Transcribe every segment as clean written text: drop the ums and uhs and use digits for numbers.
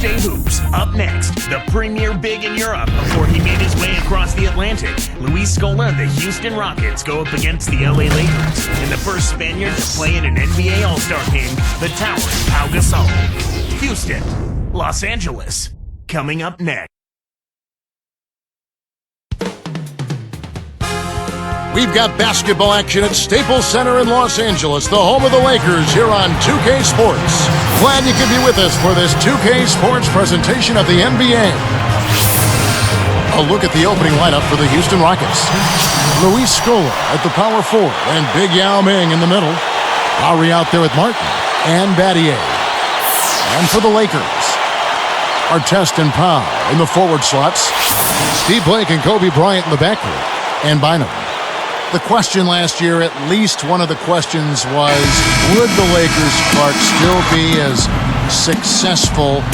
Thursday Hoops. Up next, the premier big in Europe before he made his way across the Atlantic. Luis Scola and the Houston Rockets go up against the LA Lakers. And the first Spaniard to play in an NBA All-Star game, the towering Pau Gasol. Houston, Los Angeles, coming up next. We've got basketball action at Staples Center in Los Angeles, the home of the Lakers, here on 2K Sports. Glad you could be with us for this 2K Sports presentation of the NBA. A look at the opening lineup for the Houston Rockets. Luis Scola at the power forward and Big Yao Ming in the middle. Lowry out there with Martin and Battier. And for the Lakers, Artest and Pau in the forward slots. Steve Blake and Kobe Bryant in the backcourt. And Bynum. The question last year, at least one of the questions was, would the Lakers, Clark, still be as successful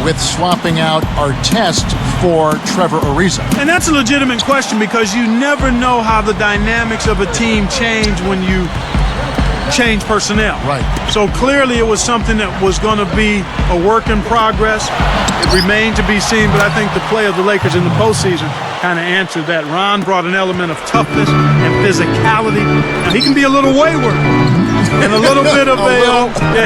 with swapping out Artest for Trevor Ariza? And that's a legitimate question because you never know how the dynamics of a team change when you change personnel. Right. So clearly it was something that was going to be a work in progress. It remained to be seen, but I think the play of the Lakers in the postseason kind of answered that. Ron brought an element of toughness and physicality. Now, he can be a little wayward and a little bit of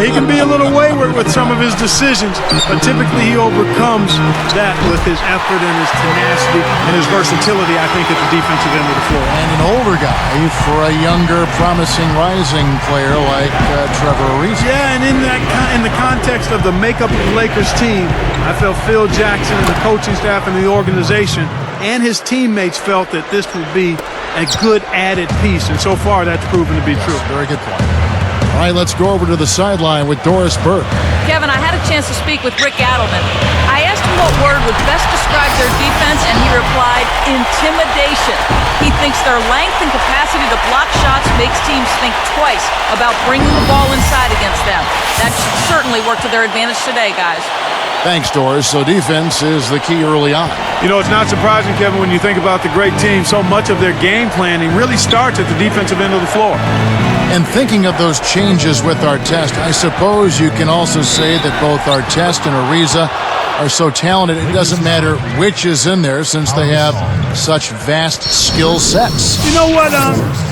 he can be a little wayward with some of his decisions, but typically he overcomes that with his effort and his tenacity and his versatility, I think, at the defensive end of the floor. And an older guy for a younger, promising, rising player like Trevor Ariza. Yeah, and in the context of the makeup of the Lakers team, I felt Phil Jackson and the coaching staff and the organization and his teammates felt that this would be a good added piece, and so far that's proven to be true. Very good point. All right, let's go over to the sideline with Doris Burke. Kevin, I had a chance to speak with Rick Adelman. I asked him what word would best describe their defense, and he replied, intimidation. He thinks their length and capacity to block shots makes teams think twice about bringing the ball inside against them. That should certainly work to their advantage today, guys. Thanks, Doris. So defense is the key early on. You know, it's not surprising, Kevin, when you think about the great team, so much of their game planning really starts at the defensive end of the floor. And thinking of those changes with Artest, I suppose you can also say that both Artest and Ariza are so talented, it doesn't matter which is in there since they have such vast skill sets. You know what?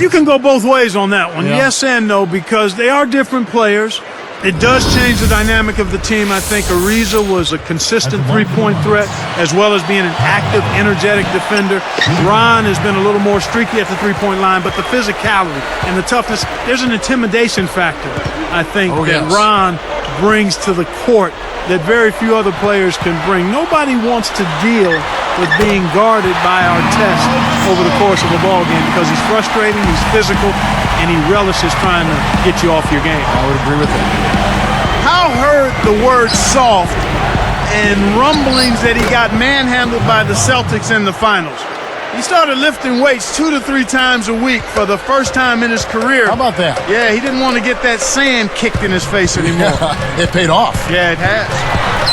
You can go both ways on that one. Yeah. Yes and no, because they are different players. It does change the dynamic of the team. I think Ariza was a consistent three-point threat as well as being an active, energetic defender. Ron has been a little more streaky at the three-point line, but the physicality and the toughness, there's an intimidation factor, I think, that Ron brings to the court that very few other players can bring. Nobody wants to deal with being guarded by Artest over the course of a ball game because he's frustrating, he's physical, and he relishes trying to get you off your game. I would agree with that. How heard the word soft and rumblings that he got manhandled by the Celtics in the finals. He started lifting weights 2 to 3 times a week for the first time in his career. How about that? Yeah, he didn't want to get that sand kicked in his face anymore. It paid off. Yeah, it has.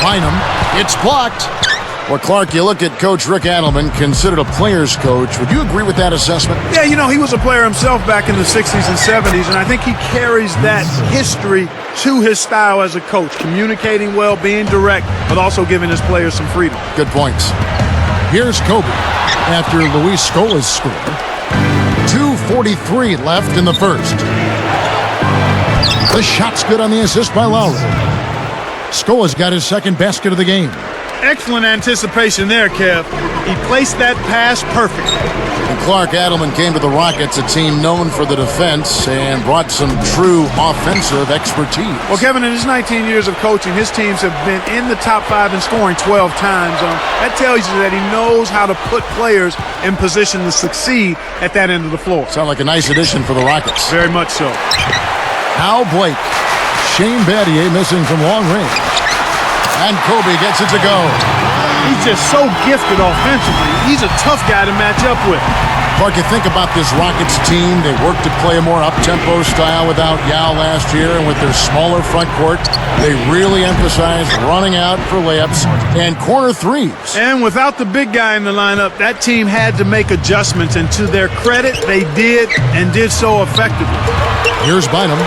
Bynum, it's blocked. Well, Clark, you look at Coach Rick Adelman, considered a player's coach. Would you agree with that assessment? Yeah, you know, he was a player himself back in the 60s and 70s, and I think he carries that history to his style as a coach, communicating well, being direct, but also giving his players some freedom. Good points. Here's Kobe after Luis Scola's score. 2:43 left in the first. The shot's good on the assist by Lowry. Scola's got his second basket of the game. Excellent anticipation there, Kev. He placed that pass perfectly. And Clark, Adelman came to the Rockets, a team known for the defense, and brought some true offensive expertise. Well, Kevin, in his 19 years of coaching, his teams have been in the top 5 in scoring 12 times. That tells you that he knows how to put players in position to succeed at that end of the floor. Sound like a nice addition for the Rockets. Very much so. Al Blake. Shane Battier missing from long range. And Kobe gets it to go. He's just so gifted offensively. He's a tough guy to match up with. Clark, you think about this Rockets team. They worked to play a more up-tempo style without Yao last year, and with their smaller front court, they really emphasized running out for layups and corner threes. And without the big guy in the lineup, that team had to make adjustments, and to their credit, they did, and did so effectively. Here's Bynum,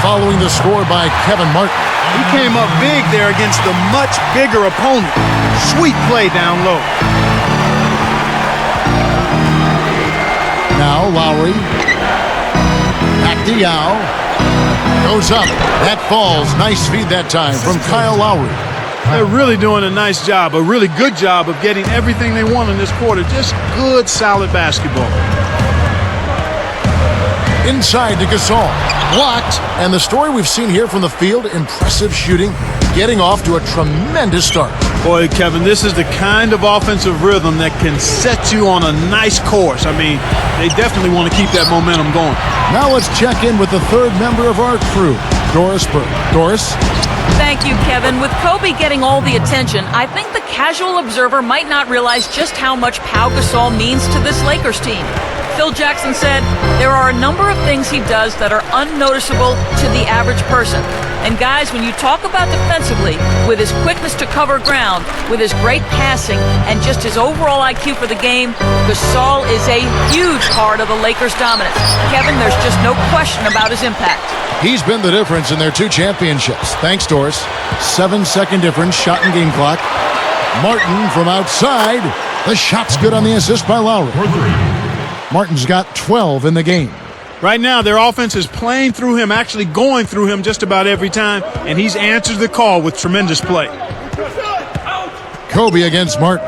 following the score by Kevin Martin. He came up big there against a much bigger opponent. Sweet play down low. Now Lowry. Back to Yao. Goes up. That falls. Nice feed that time from Kyle Lowry. They're really doing a nice job, a really good job of getting everything they want in this quarter. Just good, solid basketball. Inside to Gasol. Blocked. And the story we've seen here from the field, impressive shooting, getting off to a tremendous start. Boy, Kevin, this is the kind of offensive rhythm that can set you on a nice course. I mean, they definitely want to keep that momentum going. Now let's check in with the third member of our crew, Doris Burke. Doris? Thank you, Kevin. With Kobe getting all the attention, I think the casual observer might not realize just how much Pau Gasol means to this Lakers team. Phil Jackson said there are a number of things he does that are unnoticeable to the average person. And guys, when you talk about defensively, with his quickness to cover ground, with his great passing, and just his overall IQ for the game, Gasol is a huge part of the Lakers' dominance. Kevin, there's just no question about his impact. He's been the difference in their 2 championships. Thanks, Doris. 7-second difference, shot and game clock. Martin from outside. The shot's good on the assist by Lowry. Martin's got 12 in the game. Right now, their offense is playing through him, actually going through him just about every time, and he's answered the call with tremendous play. Kobe against Martin.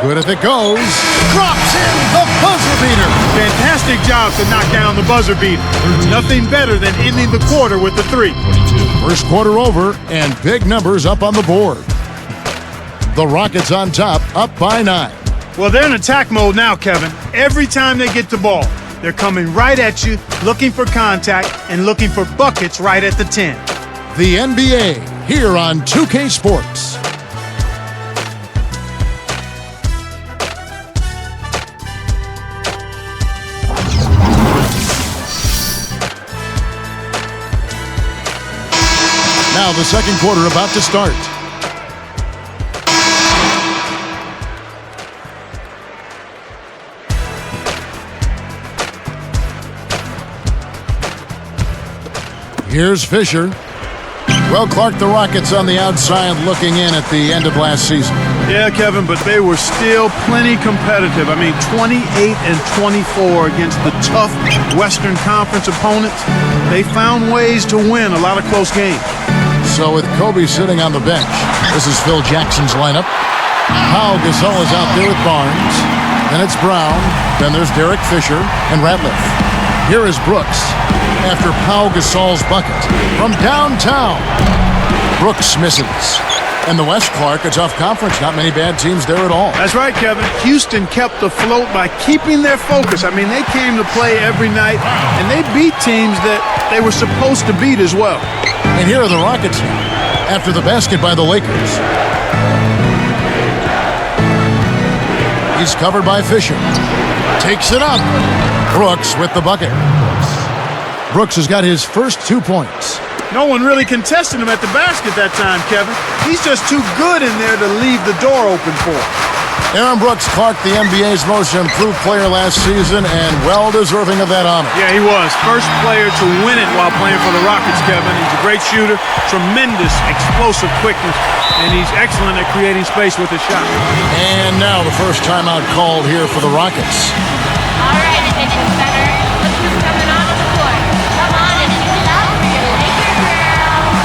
Good if it goes. Drops in the buzzer beater. Fantastic job to knock down the buzzer beater. Nothing better than ending the quarter with the 3. First quarter over, and big numbers up on the board. The Rockets on top, up by 9. Well, they're in attack mode now, Kevin. Every time they get the ball, they're coming right at you, looking for contact, and looking for buckets right at the 10. The NBA, here on 2K Sports. Now the second quarter about to start. Here's Fisher. Well, Clark, the Rockets on the outside looking in at the end of last season. Yeah, Kevin, but they were still plenty competitive. I mean, 28-24 against the tough Western Conference opponents. They found ways to win a lot of close games. So with Kobe sitting on the bench, this is Phil Jackson's lineup. Pau Gasol is out there with Barnes. Then it's Brown. Then there's Derek Fisher and Ratliff. Here is Brooks after Pau Gasol's bucket from downtown. Brooks misses. And the West, Clark, a tough conference. Not many bad teams there at all. That's right, Kevin. Houston kept afloat by keeping their focus. I mean, they came to play every night, and they beat teams that they were supposed to beat as well. And here are the Rockets now, after the basket by the Lakers. He's covered by Fisher. Takes it up. Brooks with the bucket. Brooks has got his first 2 points. No one really contested him at the basket that time, Kevin. He's just too good in there to leave the door open for him. Aaron Brooks, Clark, the NBA's most improved player last season, and well-deserving of that honor. Yeah, he was. First player to win it while playing for the Rockets, Kevin. He's a great shooter, tremendous explosive quickness, and he's excellent at creating space with his shot. And now the first timeout called here for the Rockets. All right, attention center. Look who's coming on the court. Come on and give it up for your Laker girls.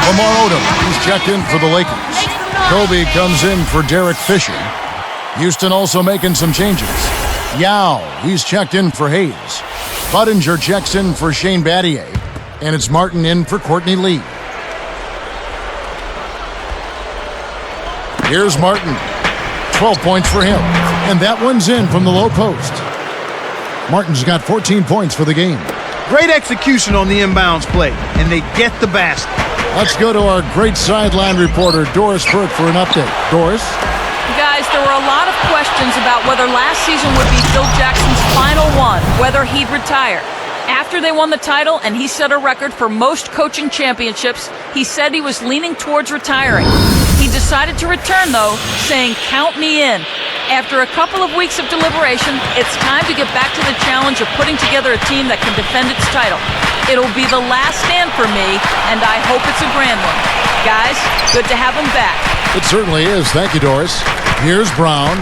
Lamar Odom, he's checked in for the Lakers. Make some noise. Kobe comes in for Derek Fisher. Houston also making some changes. Yao, he's checked in for Hayes. Budinger checks in for Shane Battier. And it's Martin in for Courtney Lee. Here's Martin. 12 points for him. And that one's in from the low post. Martin's got 14 points for the game. Great execution on the inbounds play, and they get the basket. Let's go to our great sideline reporter, Doris Burke, for an update. Doris? Guys, there were a lot of questions about whether last season would be Phil Jackson's final one, whether he'd retire. After they won the title and he set a record for most coaching championships, he said he was leaning towards retiring. He decided to return, though, saying, "Count me in." After a couple of weeks of deliberation, it's time to get back to the challenge of putting together a team that can defend its title. It'll be the last stand for me, and I hope it's a grand one. Guys, good to have him back. It certainly is. Thank you, Doris. Here's Brown,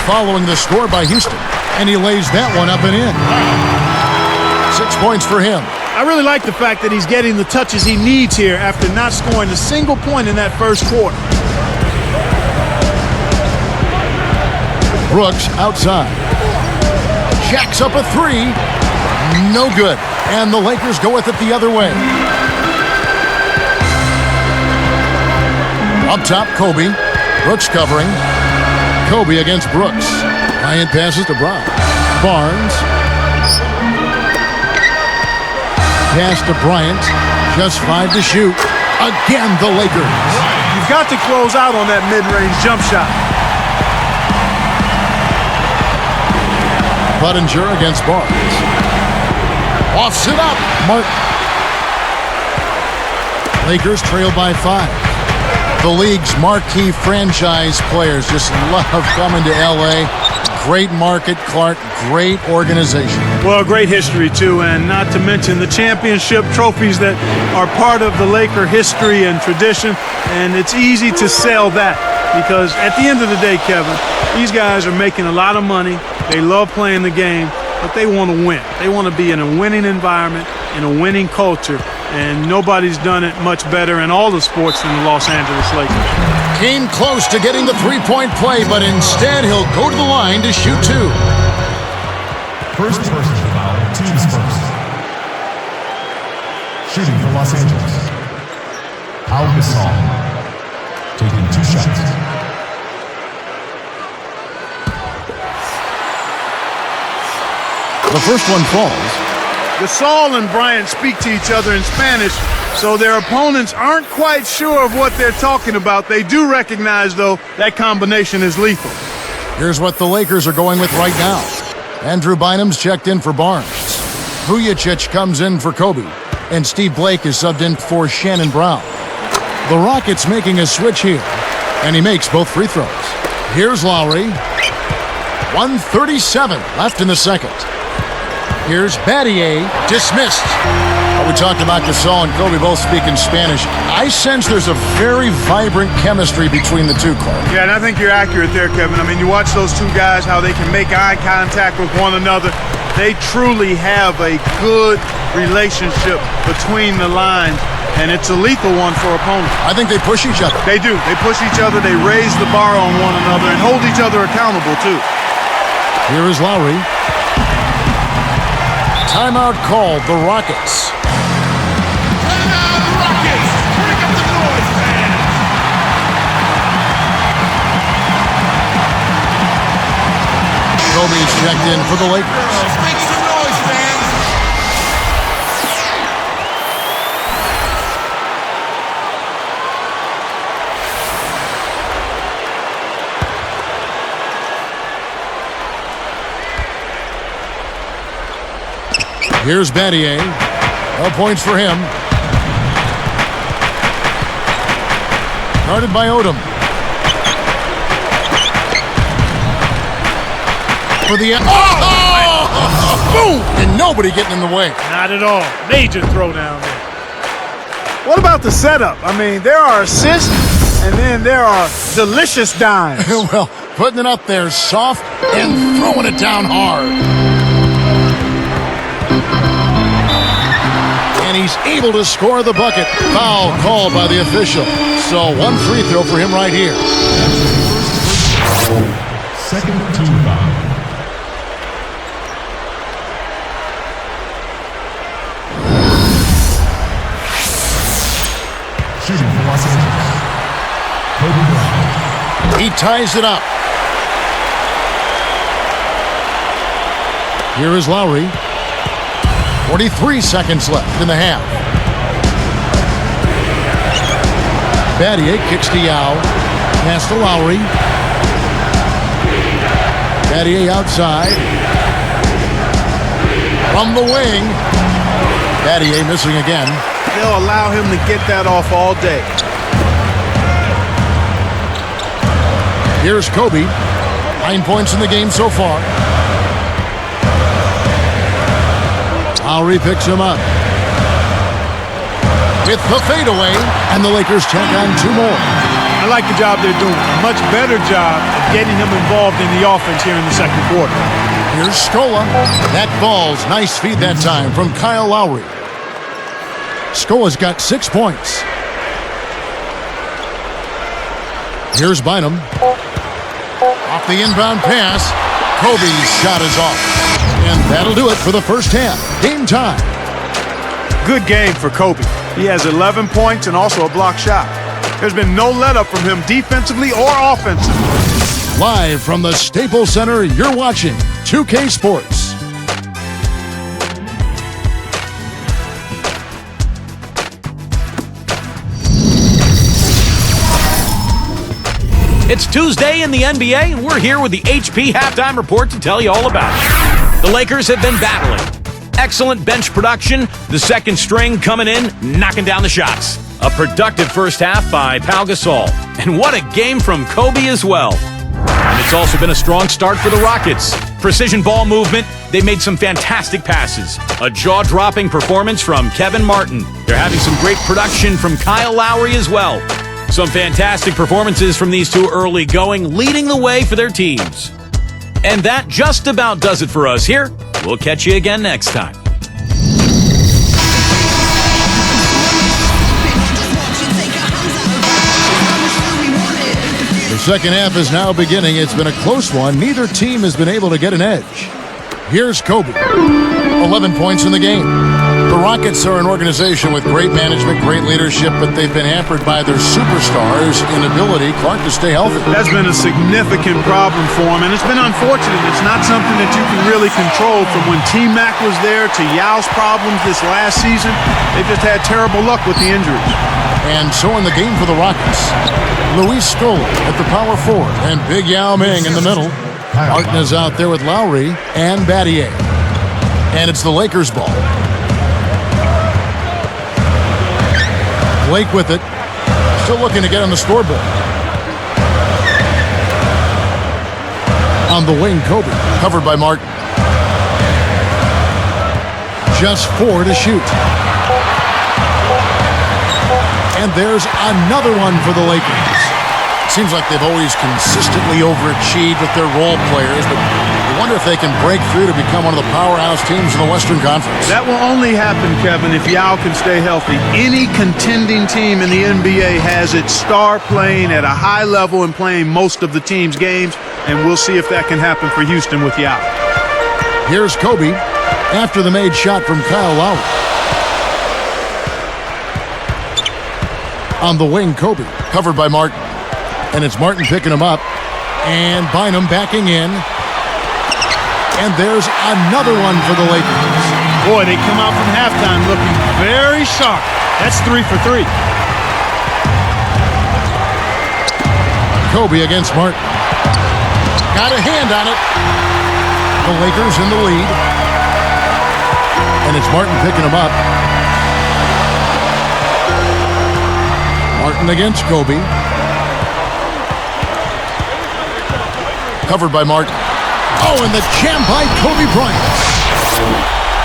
following the score by Houston, and he lays that one up and in. 6 points for him. I really like the fact that he's getting the touches he needs here after not scoring a single point in that first quarter. Brooks outside. Jacks up a three. No good. And the Lakers go with it the other way. Up top, Kobe. Brooks covering. Kobe against Brooks. Bryant passes to Brown. Barnes. Pass to Bryant. Just 5 to shoot. Again, the Lakers. You've got to close out on that mid-range jump shot. Budinger against Barnes. Offs it up. Martin. Lakers trail by 5. The league's marquee franchise players just love coming to L.A. Great market, Clark. Great organization. Well, great history, too, and not to mention the championship trophies that are part of the Laker history and tradition, and it's easy to sell that because at the end of the day, Kevin, these guys are making a lot of money. They love playing the game, but they want to win. They want to be in a winning environment, in a winning culture, and nobody's done it much better in all the sports than the Los Angeles Lakers. Came close to getting the three-point play, but instead he'll go to the line to shoot 2. First personal foul, teams first. Shooting for Los Angeles. Al Gasol. Taking 2 shots. The first one falls. Gasol and Bryant speak to each other in Spanish, so their opponents aren't quite sure of what they're talking about. They do recognize, though, that combination is lethal. Here's what the Lakers are going with right now. Andrew Bynum's checked in for Barnes. Vujacic comes in for Kobe. And Steve Blake is subbed in for Shannon Brown. The Rockets making a switch here. And he makes both free throws. Here's Lowry. 1:37 left in the second. Here's Battier, dismissed. We talked about Gasol and Kobe both speak in Spanish. I sense there's a very vibrant chemistry between the two, Clark. Yeah, and I think you're accurate there, Kevin. I mean, you watch those two guys, how they can make eye contact with one another. They truly have a good relationship between the lines, and it's a lethal one for opponents. I think they push each other. They do. They push each other, they raise the bar on one another, and hold each other accountable, too. Here is Lowry. Timeout called, the Rockets. Timeout, Rockets! Bring up the noise, fans! Kobe's checked in for the Lakers. Make some noise, fans! Here's Battier. No points for him. Guarded by Odom. For the boom! And nobody getting in the way. Not at all. Major throwdown there. What about the setup? I mean, there are assists, and then there are delicious dimes. Well, putting it up there soft and throwing it down hard. And he he's able to score the bucket. Foul called by the official. So one free throw for him right here. Second team foul. Shooting for Los Angeles, Kobe Bryant. He ties it up. Here is Lowry. 43 seconds left in the half. Battier kicks to Yao. Pass to Lowry. Battier outside. From the wing. Battier missing again. They'll allow him to get that off all day. Here's Kobe. 9 points in the game so far. Lowry picks him up. With the fadeaway, and the Lakers tack on 2 more. I like the job they're doing. A much better job of getting him involved in the offense here in the second quarter. Here's Scola. That ball's nice feed that time from Kyle Lowry. Scola's got 6 points. Here's Bynum. Off the inbound pass. Kobe's shot is off. And that'll do it for the first half. Game time. Good game for Kobe. He has 11 points and also a block shot. There's been no let-up from him defensively or offensively. Live from the Staples Center, you're watching 2K Sports. It's Tuesday in the NBA, and we're here with the HP Halftime Report to tell you all about it. The Lakers have been battling. Excellent bench production, the second string coming in, knocking down the shots. A productive first half by Pau Gasol. And what a game from Kobe as well. And it's also been a strong start for the Rockets. Precision ball movement, they made some fantastic passes. A jaw-dropping performance from Kevin Martin. They're having some great production from Kyle Lowry as well. Some fantastic performances from these two early going, leading the way for their teams. And that just about does it for us here. We'll catch you again next time. The second half is now beginning. It's been a close one. Neither team has been able to get an edge. Here's Kobe. 11 points in the game. The Rockets are an organization with great management, great leadership, but they've been hampered by their superstars' inability, Clark, to stay healthy. That's been a significant problem for him, and it's been unfortunate. It's not something that you can really control. From when T-Mac was there to Yao's problems this last season, they've just had terrible luck with the injuries. And so in the game for the Rockets, Luis Scola at the power forward and Big Yao Ming in the middle. Martin is out there with Lowry and Battier. And it's the Lakers' ball. Blake with it. Still looking to get on the scoreboard. On the wing, Kobe. Covered by Martin. Just 4 to shoot. And there's another one for the Lakers. Seems like they've always consistently overachieved with their role players, but I wonder if they can break through to become one of the powerhouse teams in the Western Conference. That will only happen, Kevin, if Yao can stay healthy. Any contending team in the NBA has its star playing at a high level and playing most of the team's games, and we'll see if that can happen for Houston with Yao. Here's Kobe after the made shot from Kyle Lowry. On the wing, Kobe, covered by Martin. And it's Martin picking him up. And Bynum backing in. And there's another one for the Lakers. Boy, they come out from halftime looking very sharp. That's 3 for 3. Kobe against Martin. Got a hand on it. The Lakers in the lead. And it's Martin picking him up. Martin against Kobe. Covered by Martin. Oh, and the jam by Kobe Bryant.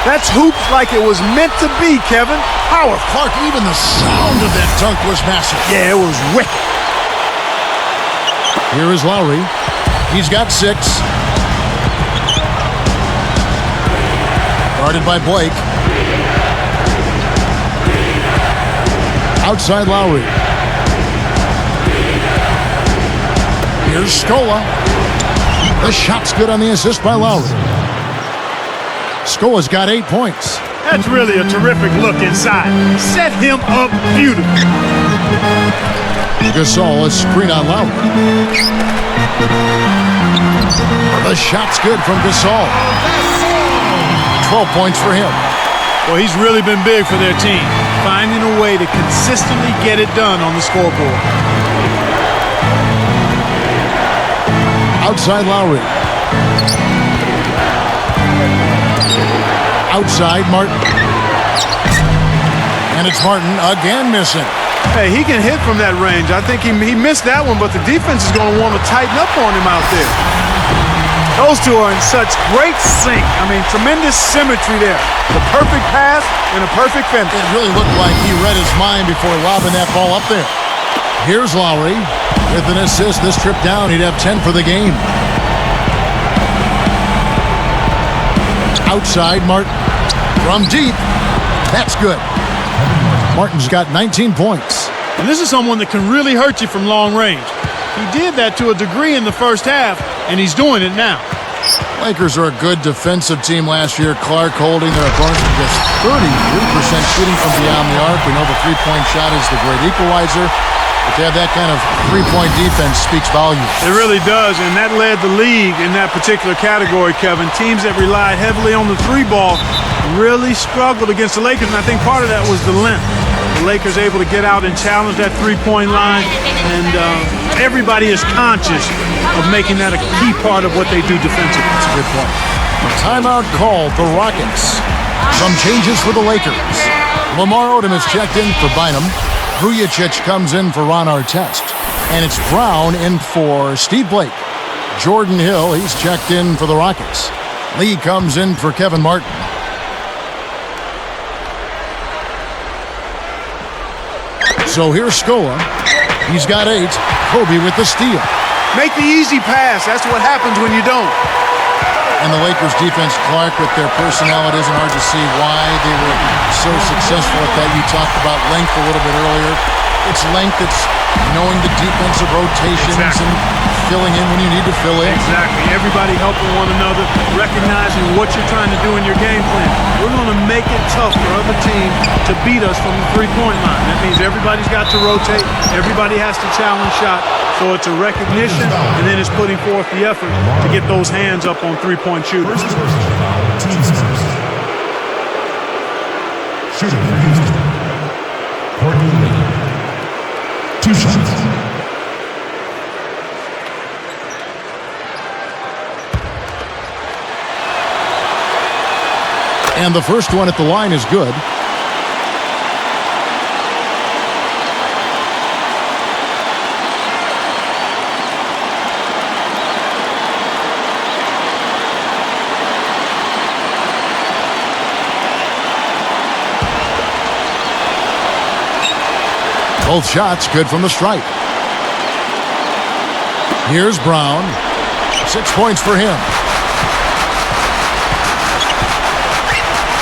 That's hoops like it was meant to be, Kevin. Power, Clark, even the sound of that dunk was massive. Yeah, it was wicked. Here is Lowry. He's got 6. Guarded by Blake. Outside Lowry. Here's Scola. The shot's good on the assist by Lowry. Scola's got 8 points. That's really a terrific look inside. Set him up beautifully. Gasol, a screen on Lowry. The shot's good from Gasol. 12 points for him. Well, he's really been big for their team, finding a way to consistently get it done on the scoreboard. Outside Lowry. Outside Martin. And it's Martin again missing. Hey, he can hit from that range. I think he missed that one, but the defense is going to want to tighten up on him out there. Those two are in such great sync. I mean, tremendous symmetry there. The perfect pass and a perfect finish. It really looked like he read his mind before lobbing that ball up there. Here's Lowry with an assist. This trip down, he'd have 10 for the game. Outside Martin. From deep. That's good. Martin's got 19 points. And this is someone that can really hurt you from long range. He did that to a degree in the first half, and he's doing it now. Lakers are a good defensive team last year. Clark holding their opponents to just 33% shooting from beyond the arc. We know the three-point shot is the great equalizer. But to have that kind of three-point defense speaks volumes. It really does, and that led the league in that particular category, Kevin. Teams that relied heavily on the three ball really struggled against the Lakers, and I think part of that was the length. The Lakers able to get out and challenge that three-point line, and everybody is conscious of making that a key part of what they do defensively. That's a good point. Timeout called the Rockets. Some changes for the Lakers. Lamar Odom is checked in for Bynum. Vujicic comes in for Ron Artest. And it's Brown in for Steve Blake. Jordan Hill, he's checked in for the Rockets. Lee comes in for Kevin Martin. So here's Scola. He's got 8. Kobe with the steal. Make the easy pass. That's what happens when you don't. And the Lakers defense, Clark, with their personnel, it isn't hard to see why they were so successful at that. You talked about length a little bit earlier. It's length, it's knowing the defensive rotations and filling in when you need to fill in. Exactly. Everybody helping one another, recognizing what you're trying to do in your game plan. We're going to make it tough for other teams to beat us from the three-point line. That means everybody's got to rotate. Everybody has to challenge shot. So it's a recognition, and then it's putting forth the effort to get those hands up on three-point shooters. Shooting for Houston. Courtney Lee. 2 shots. And the first one at the line is good. Both shots good from the stripe. Here's Brown. 6 points for him.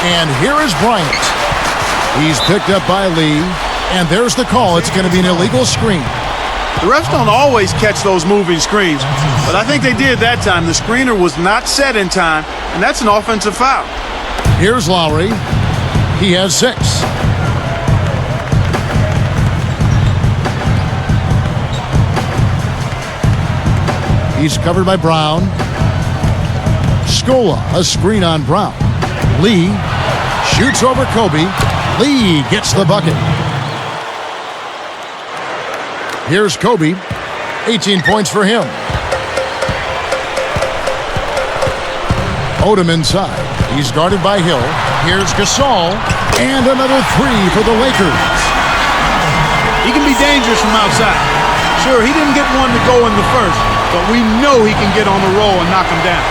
And here is Bryant. He's picked up by Lee. And there's the call. It's going to be an illegal screen. The refs don't always catch those moving screens, but I think they did that time. The screener was not set in time, and that's an offensive foul. Here's Lowry. He has 6. He's covered by Brown. Scola, a screen on Brown. Lee shoots over Kobe. Lee gets the bucket. Here's Kobe. 18 points for him. Odom inside. He's guarded by Hill. Here's Gasol. And another 3 for the Lakers. He can be dangerous from outside. Sure, he didn't get one to go in the first, but we know he can get on the roll and knock him down.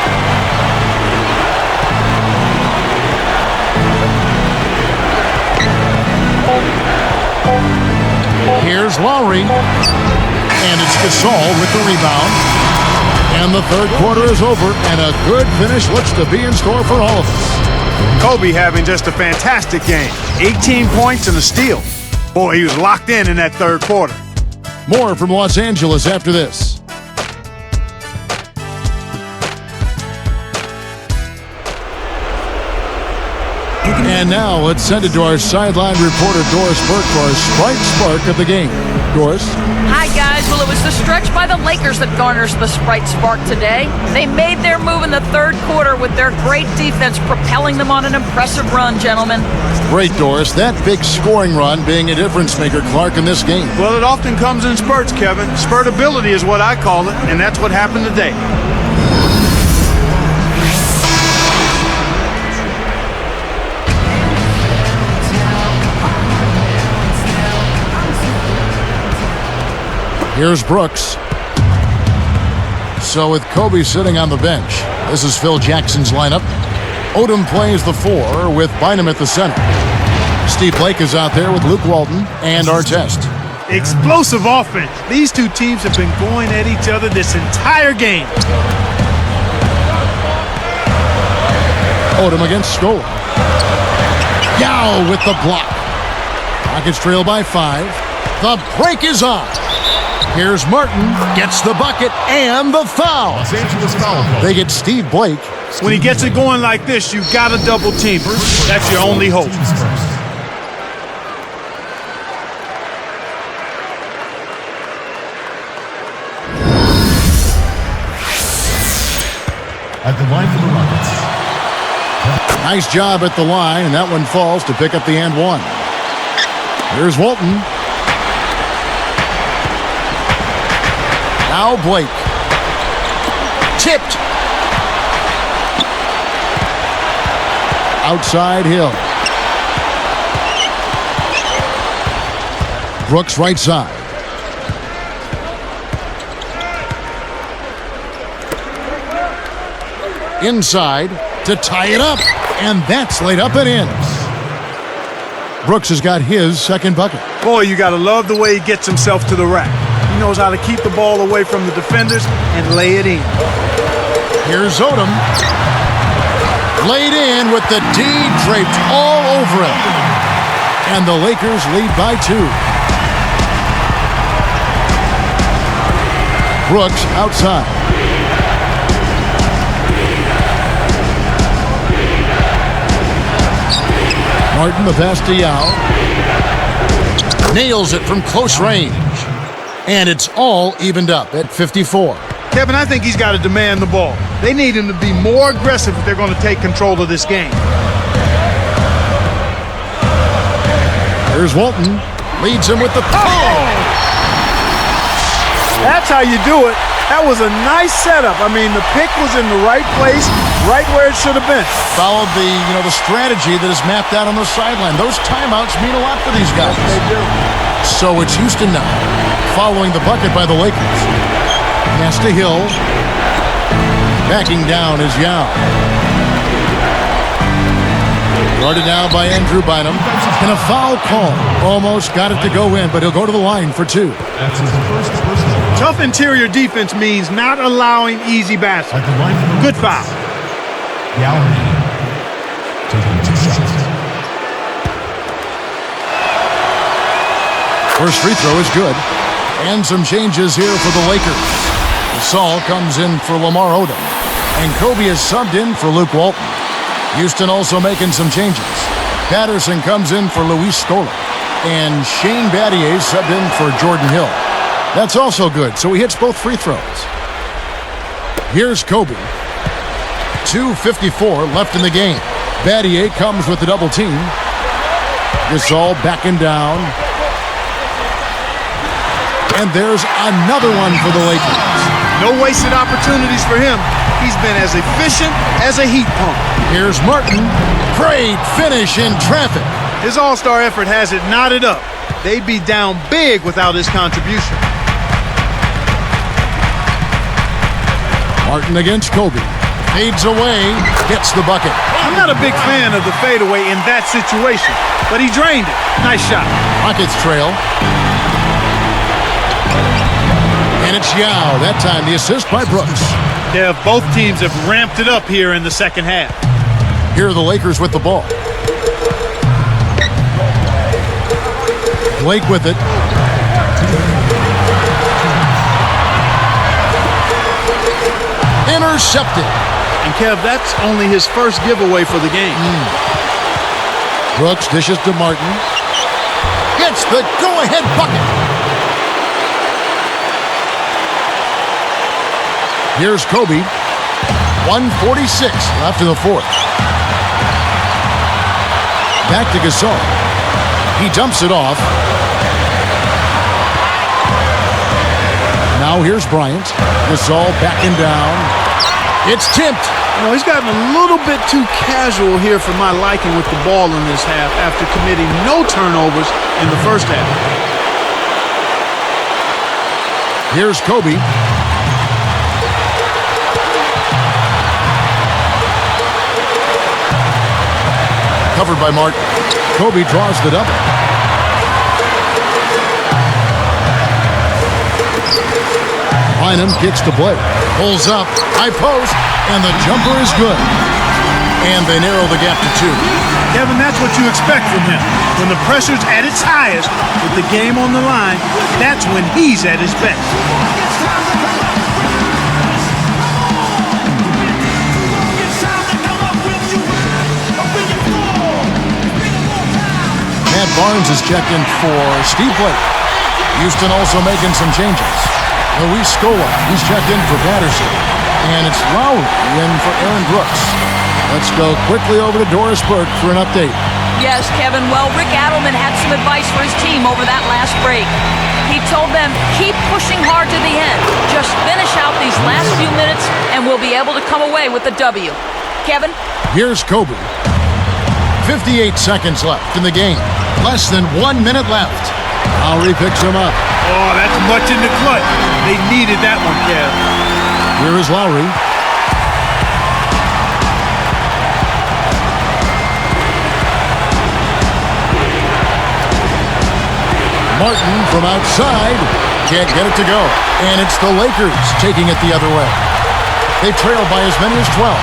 Here's Lowry. And it's Gasol with the rebound. And the third quarter is over, and a good finish looks to be in store for all of us. Kobe having just a fantastic game. 18 points and a steal. Boy, he was locked in that third quarter. More from Los Angeles after this. And now let's send it to our sideline reporter, Doris Burke, for our Sprite Spark of the game. Doris? Hi, guys. Well, it was the stretch by the Lakers that garners the Sprite Spark today. They made their move in the third quarter with their great defense propelling them on an impressive run, gentlemen. Great, Doris. That big scoring run being a difference maker, Clark, in this game. Well, it often comes in spurts, Kevin. Spurtability is what I call it, and that's what happened today. Here's Brooks. So with Kobe sitting on the bench, this is Phil Jackson's lineup. Odom plays the 4 with Bynum at the center. Steve Blake is out there with Luke Walton and Artest. Explosive offense. These two teams have been going at each other this entire game. Odom against Scola. Yao with the block. Rockets trail by 5. The break is on. Here's Martin, gets the bucket and the foul. Los Angeles foul call. They get Steve Blake. When he gets it going like this, you got to double team. That's your only hope. Teams first. At the line for the Rockets. Nice job at the line, and that one falls to pick up the and one. Here's Walton. Now Blake. Tipped. Outside Hill. Brooks right side. Inside to tie it up. And that's laid up and in. Brooks has got his second bucket. Boy, you got to love the way he gets himself to the rack. He knows how to keep the ball away from the defenders and lay it in. Here's Odom. Laid in with the D draped all over him. And the Lakers lead by 2. Brooks outside. Martin the pass to Yao. Nails it from close range. And it's all evened up at 54. Kevin, I think he's got to demand the ball. They need him to be more aggressive if they're going to take control of this game. Here's Walton. Leads him with the... Oh! That's how you do it. That was a nice setup. I mean, the pick was in the right place, right where it should have been. Followed the strategy that is mapped out on the sideline. Those timeouts mean a lot for these guys. They do. So it's Houston now, following the bucket by the Lakers. Pass to Hill. Backing down is Yao. Guarded now by Andrew Bynum. And a foul call. Almost got it to go in, but he'll go to the line for 2. That's his first personal. Tough interior defense means not allowing easy baskets. At the line for the Good foul. Yao Ming taking 2 shots. First free throw is good. And some changes here for the Lakers. Gasol comes in for Lamar Odom. And Kobe is subbed in for Luke Walton. Houston also making some changes. Patterson comes in for Luis Scola. And Shane Battier subbed in for Jordan Hill. That's also good, so he hits both free throws. Here's Kobe. 2:54 left in the game. Battier comes with the double team. Gasol backing down. And there's another one for the Lakers. No wasted opportunities for him. He's been as efficient as a heat pump. Here's Martin. Great finish in traffic. His all-star effort has it knotted up. They'd be down big without his contribution. Martin against Kobe. Fades away, gets the bucket. I'm not a big fan of the fadeaway in that situation, but he drained it. Nice shot. Rockets trail. And it's Yao. That time the assist by Brooks. Kev, both teams have ramped it up here in the second half. Here are the Lakers with the ball. Blake with it. Intercepted. And Kev, that's only his first giveaway for the game. Brooks dishes to Martin. Gets the go-ahead bucket. Here's Kobe. 1:46 left in the fourth. Back to Gasol. He dumps it off. Now here's Bryant. Gasol backing down. It's tipped. You know, he's gotten a little bit too casual here for my liking with the ball in this half after committing no turnovers in the first half. Here's Kobe. Covered by Martin. Kobe draws the double. Bynum kicks to Blake. Pulls up. High post. And the jumper is good. And they narrow the gap to 2. Kevin, that's what you expect from him. When the pressure's at its highest, with the game on the line, that's when he's at his best. Matt Barnes is checked in for Steve Blake. Houston also making some changes. Luis Scola, he's checked in for Patterson. And it's Lowry in for Aaron Brooks. Let's go quickly over to Doris Burke for an update. Yes, Kevin. Well, Rick Adelman had some advice for his team over that last break. He told them, keep pushing hard to the end. Just finish out these last few minutes, and we'll be able to come away with a W. Kevin? Here's Kobe. 58 seconds left in the game. Less than 1 minute left. Lowry picks him up. Oh, that's much in the clutch. They needed that one, Kev. Here is Lowry. Martin from outside. Can't get it to go. And it's the Lakers taking it the other way. They trail by as many as 12.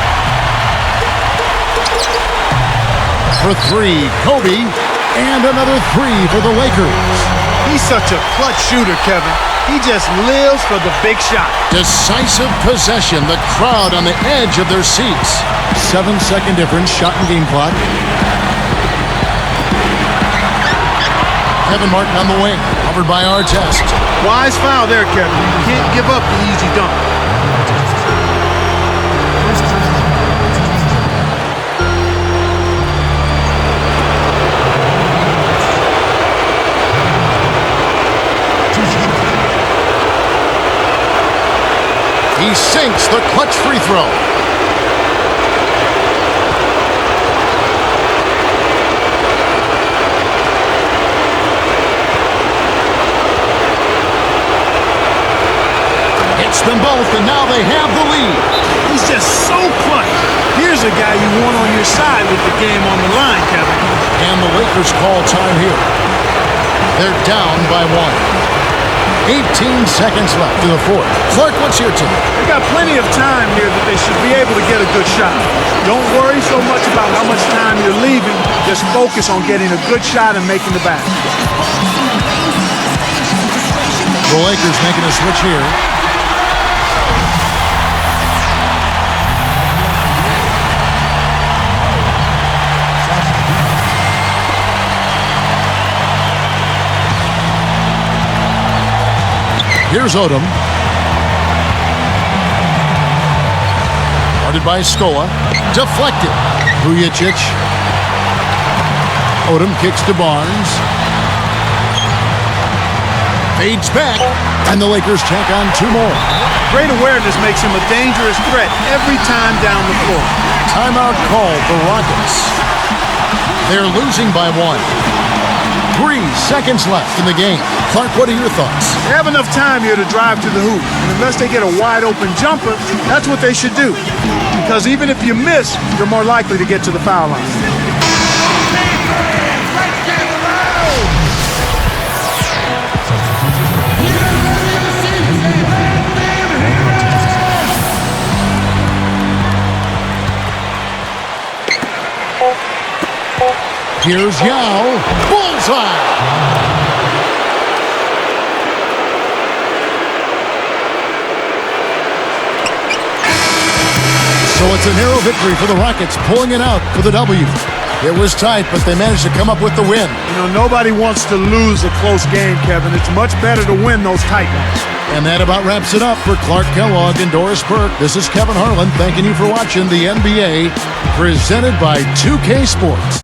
For 3, Kobe. And another 3 for the Lakers. He's such a clutch shooter, Kevin. He just lives for the big shot. Decisive possession. The crowd on the edge of their seats. 7-second difference, shot and game clock. Kevin Martin on the wing, covered by Artest. Wise foul there, Kevin. You can't give up the easy dunk. He sinks the clutch free throw. Hits them both, and now they have the lead. He's just so clutch. Here's a guy you want on your side with the game on the line, Kevin. And the Lakers call time here. They're down by 1. 18 seconds left in the fourth. Clark, what's your take? They got plenty of time here that they should be able to get a good shot. Don't worry so much about how much time you're leaving. Just focus on getting a good shot and making the basket. The Lakers making a switch here. Here's Odom. Guarded by Scola. Deflected. Vujicic. Odom kicks to Barnes. Fades back. And the Lakers tack on 2 more. Great awareness makes him a dangerous threat every time down the floor. Timeout called the Rockets. They're losing by 1. 3 seconds left in the game. Clark, what are your thoughts? They have enough time here to drive to the hoop. And unless they get a wide-open jumper, that's what they should do. Because even if you miss, you're more likely to get to the foul line. Here's Yao. Bullseye! So it's a narrow victory for the Rockets, pulling it out for the W. It was tight, but they managed to come up with the win. You know, nobody wants to lose a close game, Kevin. It's much better to win those tight ones. And that about wraps it up for Clark Kellogg and Doris Burke. This is Kevin Harlan thanking you for watching the NBA presented by 2K Sports.